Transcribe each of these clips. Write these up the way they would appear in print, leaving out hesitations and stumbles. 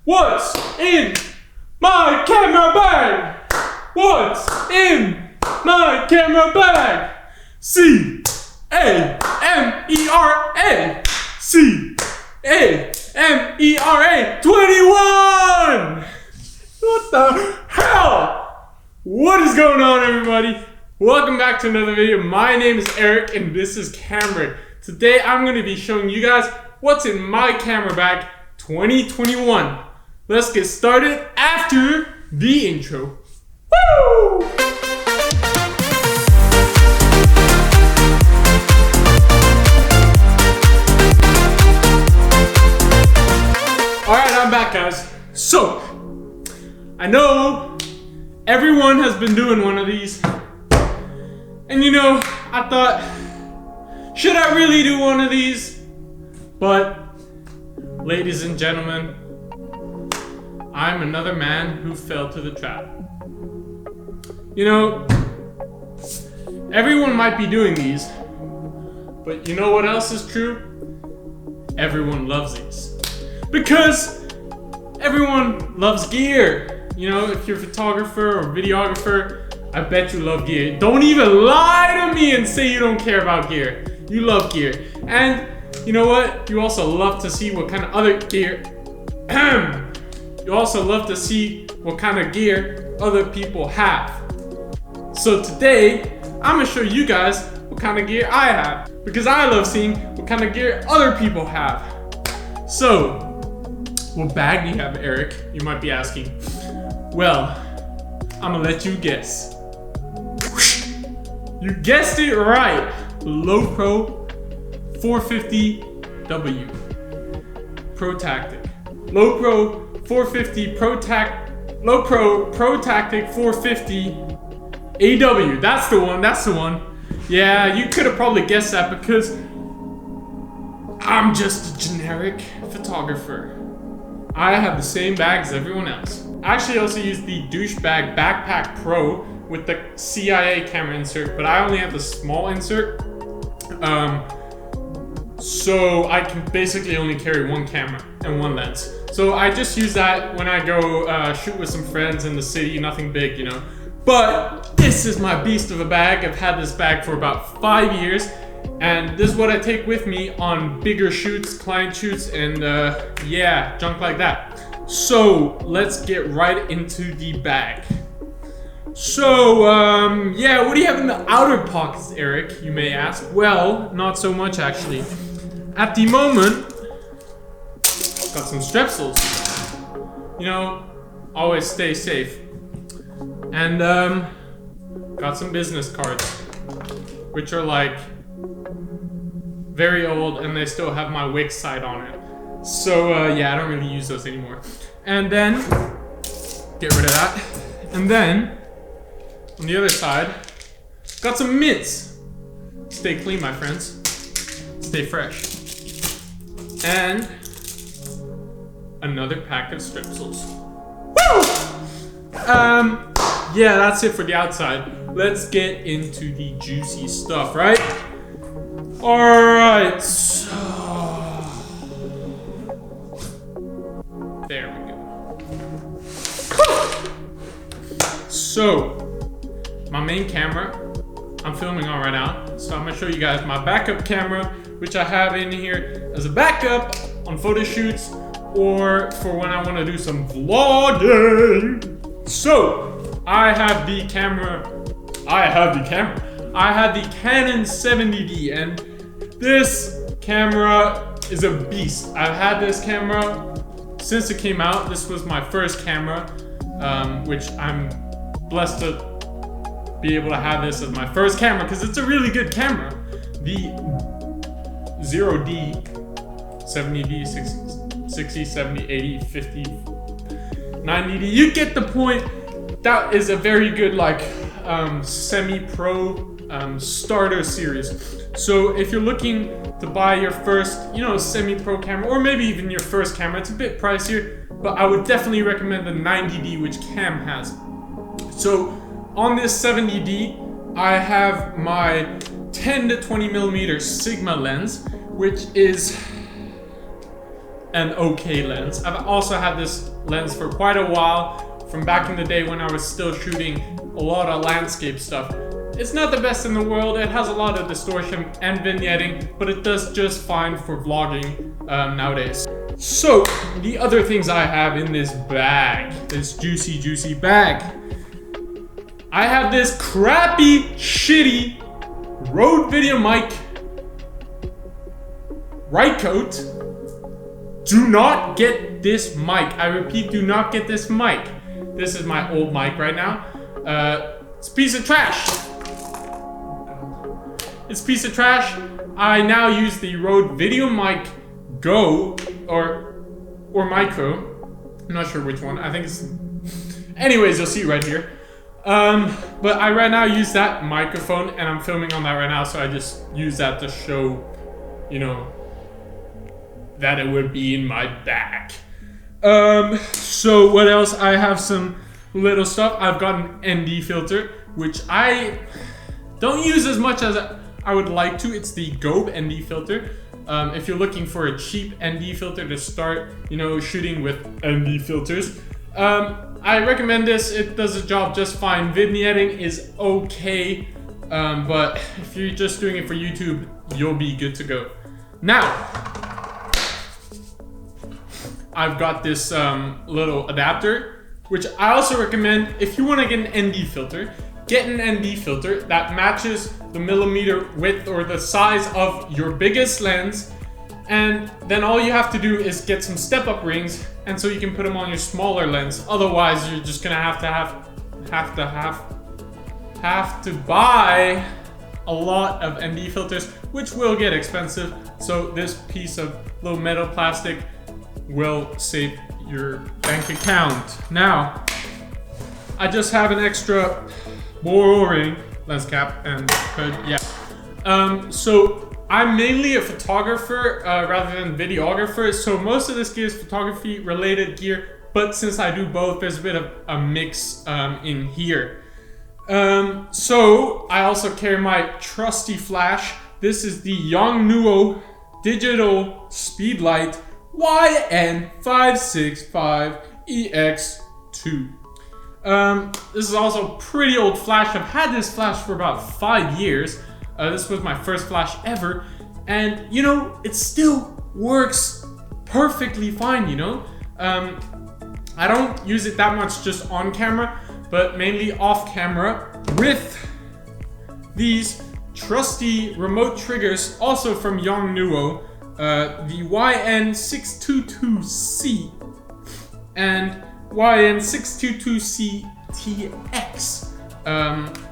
What's in my camera bag? What's in my camera bag? CamEra. CamEra 21! What the hell? What is going on, everybody? Welcome back to another video. My name is Eric and this is CamRik. Today I'm going to be showing you guys what's in my camera bag 2021. Let's get started after the intro. Woo! Alright, I'm back, guys. So, I know everyone has been doing one of these. And you know, I thought, should I really do one of these? But, ladies and gentlemen, I'm another man who fell to the trap. You know, everyone might be doing these, but you know what else is true? Everyone loves these. Because everyone loves gear. You know, if you're a photographer or videographer, I bet you love gear. Don't even lie to me and say you don't care about gear. You love gear. And you know what? You also love to see what kind of other gear. You also love to see what kind of gear other people have. So today, I'm gonna show you guys what kind of gear I have. Because I love seeing what kind of gear other people have. So, what bag do you have, Eric? You might be asking. Well, I'm gonna let you guess. You guessed it right. Low Pro 450W Pro Tactic. Low Pro 450 Low Pro Pro Tactic 450 AW. That's the one. That's the one. Yeah, you could have probably guessed that because I'm just a generic photographer. I have the same bag as everyone else. I actually also use the douchebag Backpack Pro with the CIA camera insert, but I only have the small insert. So I can basically only carry one camera and one lens. So I just use that when I go shoot with some friends in the city, nothing big, you know. But this is my beast of a bag. I've had this bag for about 5 years. And this is what I take with me on bigger shoots, client shoots, and yeah, junk like that. So let's get right into the bag. So yeah, what do you have in the outer pockets, Eric, you may ask? Well, not so much actually. At the moment, got some strepsils. You know, always stay safe. And got some business cards, which are like very old and they still have my Wix site on it. So yeah, I don't really use those anymore. And then, get rid of that. And then, on the other side, got some mints. Stay clean, my friends. Stay fresh. And another pack of strepsils. Woo! Yeah, that's it for the outside. Let's get into the juicy stuff, right? Alright, so there we go. So, my main camera, I'm filming on right now. So I'm gonna show you guys my backup camera, which I have in here as a backup on photo shoots or for when I wanna do some vlogging. So, I have the Canon 70D, and this camera is a beast. I've had this camera since it came out. This was my first camera, which I'm blessed to be able to have this as my first camera because it's a really good camera. The 0D, 70D, 60, 70, 80, 50, 90D. You get the point. That is a very good like semi-pro starter series. So if you're looking to buy your first, you know, semi-pro camera, or maybe even your first camera, it's a bit pricier, but I would definitely recommend the 90D, which Cam has. So on this 70D, I have my 10 to 20 millimeter Sigma lens, which is an okay lens. I've also had this lens for quite a while, from back in the day when I was still shooting a lot of landscape stuff. It's not the best in the world, it has a lot of distortion and vignetting, but it does just fine for vlogging nowadays. So, the other things I have in this bag, this juicy bag. I have this crappy, shitty Rode VideoMic Rycote. Do not get this mic. I repeat, do not get this mic. This is my old mic right now. It's a piece of trash. It's a piece of trash. I now use the Rode VideoMic Go or Micro. I'm not sure which one. I think it's... Anyways, you'll see right here. But I right now use that microphone and I'm filming on that right now, so I just use that to show, you know, that it would be in my bag. So what else? I have some little stuff. I've got an ND filter, which I don't use as much as I would like to. It's the Gobe ND filter. If you're looking for a cheap ND filter to start, you know, shooting with ND filters, I recommend this. It does the job just fine. Vignetting is okay, but if you're just doing it for YouTube, you'll be good to go. Now, I've got this little adapter, which I also recommend if you want to get an ND filter. Get an ND filter that matches the millimeter width or the size of your biggest lens, and then all you have to do is get some step-up rings, and so you can put them on your smaller lens. Otherwise, you're just gonna have to buy a lot of ND filters, which will get expensive. So this piece of little metal plastic will save your bank account. Now, I just have an extra boring lens cap and hood, yeah. So I'm mainly a photographer rather than videographer, so most of this gear is photography related gear, but since I do both, there's a bit of a mix in here. So I also carry my trusty flash. This is the Yongnuo digital speedlight YN565EX2. This is also a pretty old flash. I've had this flash for about 5 years. This was my first flash ever, and you know, it still works perfectly fine, you know. I don't use it that much just on camera, but mainly off camera with these trusty remote triggers, also from Yongnuo, the YN622C and YN622C-TX.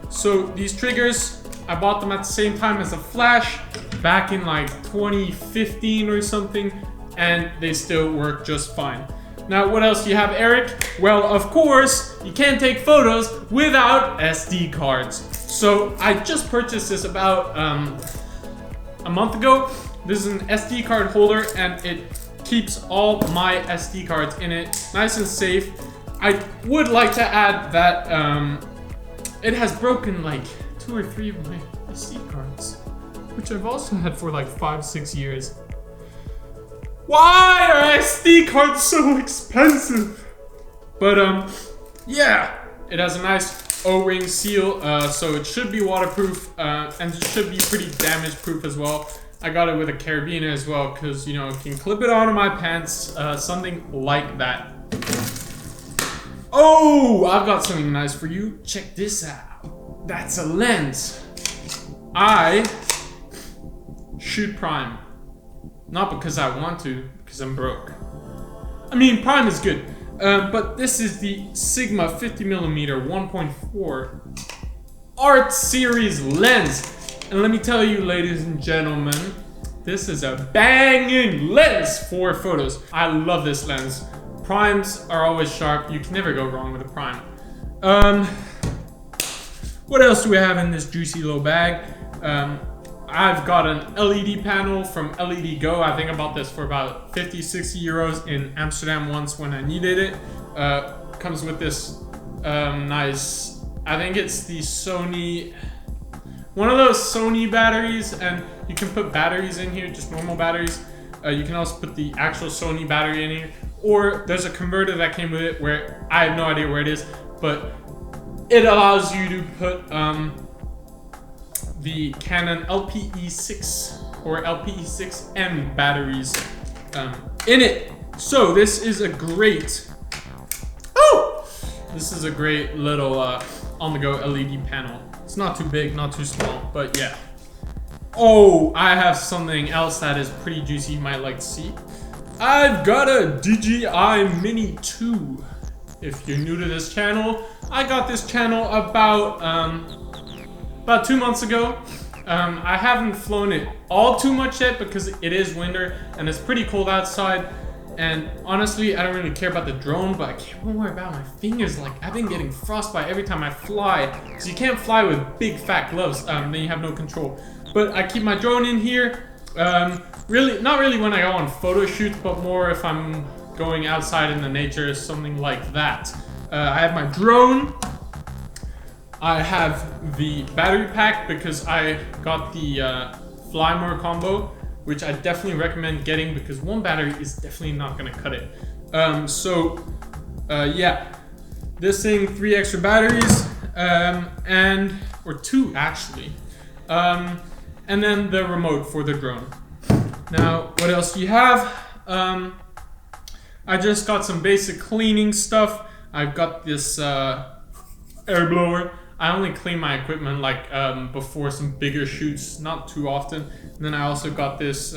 So these triggers, I bought them at the same time as the flash back in like 2015 or something, and they still work just fine. Now, what else do you have, Eric? Well, of course, you can't take photos without SD cards. So I just purchased this about a month ago. This is an SD card holder, and it keeps all my SD cards in it, nice and safe. I would like to add that it has broken like 2 or 3 of my SD cards, which I've also had for like 5-6 years. Why are SD cards so expensive? But yeah, it has a nice O-ring seal, so it should be waterproof, and it should be pretty damage proof as well. I got it with a carabiner as well, because, you know, I can clip it onto my pants, something like that. Oh, I've got something nice for you. Check this out. That's a lens. I shoot prime. Not because I want to, because I'm broke. I mean, prime is good, but this is the Sigma 50mm 1.4 Art Series lens. And let me tell you, ladies and gentlemen, this is a banging lens for photos. I love this lens. Primes are always sharp. You can never go wrong with a prime. What else do we have in this juicy little bag? I've got an LED panel from LED Go. I think I bought this for about 50-60 euros in Amsterdam once when I needed it. Comes with this nice, I think it's the Sony, one of those Sony batteries, and you can put batteries in here, just normal batteries. You can also put the actual Sony battery in here, or there's a converter that came with it where I have no idea where it is, but it allows you to put the Canon LPE6 or LPE6M batteries in it. So this is a great, this is a great little on-the-go LED panel. It's not too big, not too small, but yeah. Oh, I have something else that is pretty juicy you might like to see. I've got a DJI Mini 2. If you're new to this channel, I got this channel about 2 months ago. I haven't flown it all too much yet because it is winter and it's pretty cold outside. And honestly, I don't really care about the drone, but I can't worry about my fingers. Like, I've been getting frostbite every time I fly. So you can't fly with big fat gloves, then you have no control. But I keep my drone in here. Really, not really when I go on photo shoots, but more if I'm going outside in the nature, something like that. I have my drone. I have the battery pack because I got the Fly More combo, which I definitely recommend getting because one battery is definitely not gonna cut it. Yeah, this thing, 3 extra batteries, or 2 actually. And then the remote for the drone. Now, what else do you have? I just got some basic cleaning stuff. I've got this air blower. I only clean my equipment like before some bigger shoots, not too often. And then I also got this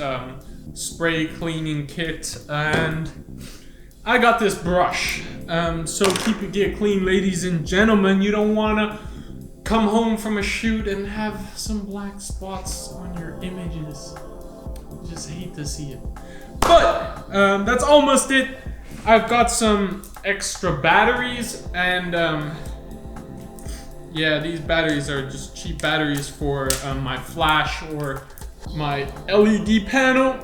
spray cleaning kit, and I got this brush. So keep your gear clean, ladies and gentlemen. You don't wanna come home from a shoot and have some black spots on your images. Just hate to see it. But that's almost it. I've got some extra batteries, and yeah, these batteries are just cheap batteries for my flash or my LED panel.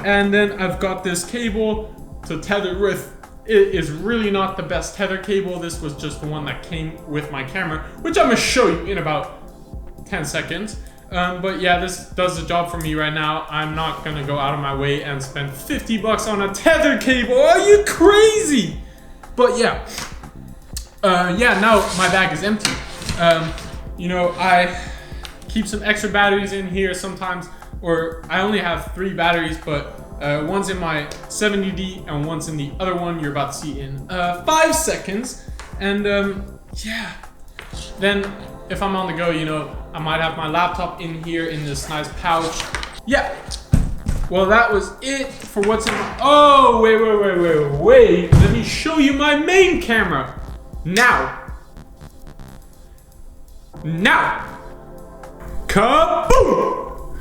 And then I've got this cable to tether with. It is really not the best tether cable. This was just the one that came with my camera, which I'm gonna show you in about 10 seconds. But yeah, this does the job for me right now. I'm not gonna go out of my way and spend 50 bucks on a tether cable. Are you crazy? But yeah, yeah, now my bag is empty. You know, I keep some extra batteries in here sometimes, or I only have 3 batteries, but one's in my 70D and one's in the other one you're about to see in 5 seconds. And yeah, then if I'm on the go, you know, I might have my laptop in here in this nice pouch. Yeah, well, that was it for what's in my, oh, wait, let me show you my main camera. Now, kaboom!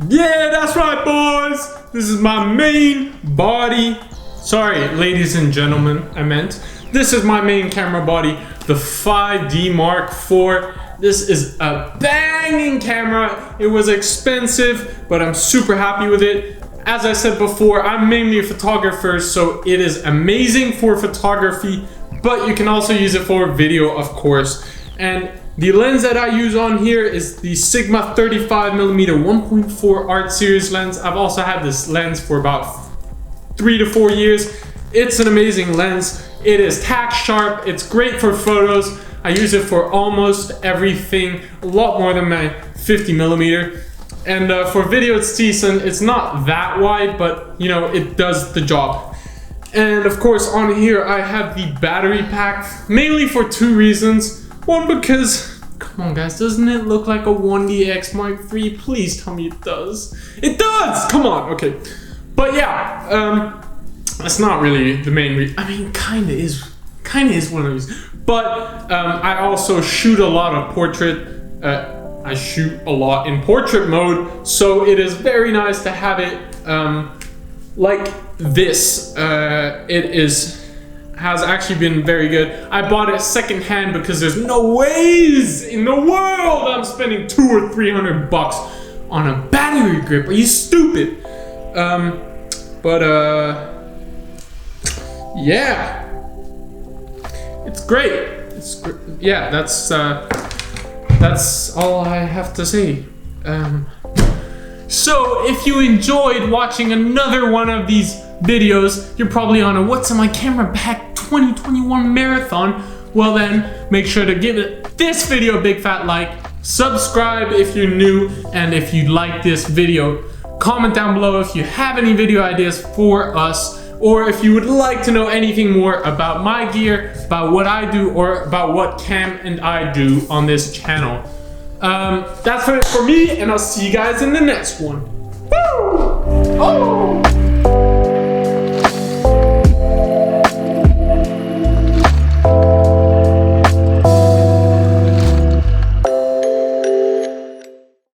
Yeah, that's right, boys. This is my main body. Sorry, ladies and gentlemen, I meant. This is my main camera body, the 5D Mark IV. This is a banging camera. It was expensive, but I'm super happy with it. As I said before, I'm mainly a photographer, so it is amazing for photography, but you can also use it for video, of course. And the lens that I use on here is the Sigma 35mm 1.4 Art Series lens. I've also had this lens for about 3 to 4 years. It's an amazing lens. It is tack sharp. It's great for photos. I use it for almost everything, a lot more than my 50mm. And for video, it's decent. It's not that wide, but you know, it does the job. And of course, on here, I have the battery pack, mainly for 2 reasons. One, because, come on guys, doesn't it look like a 1DX Mark III? Please tell me it does. It does! Come on, okay. But yeah, that's not really the main reason. I mean, kinda is one of these. But I also shoot a lot of portrait. I shoot a lot in portrait mode, so it is very nice to have it like this. It has actually been very good. I bought it secondhand because there's no ways in the world I'm spending 200 or 300 bucks on a battery grip. Are you stupid? Yeah, it's great. Yeah, that's all I have to say. So if you enjoyed watching another one of these videos, you're probably on a What's in My Camera Bag 2021 marathon. Well then, make sure to give this video a big fat like, subscribe if you're new, and if you like this video, comment down below if you have any video ideas for us, or if you would like to know anything more about my gear, about what I do, or about what Cam and I do on this channel. That's it for me, and I'll see you guys in the next one. Woo! Oh!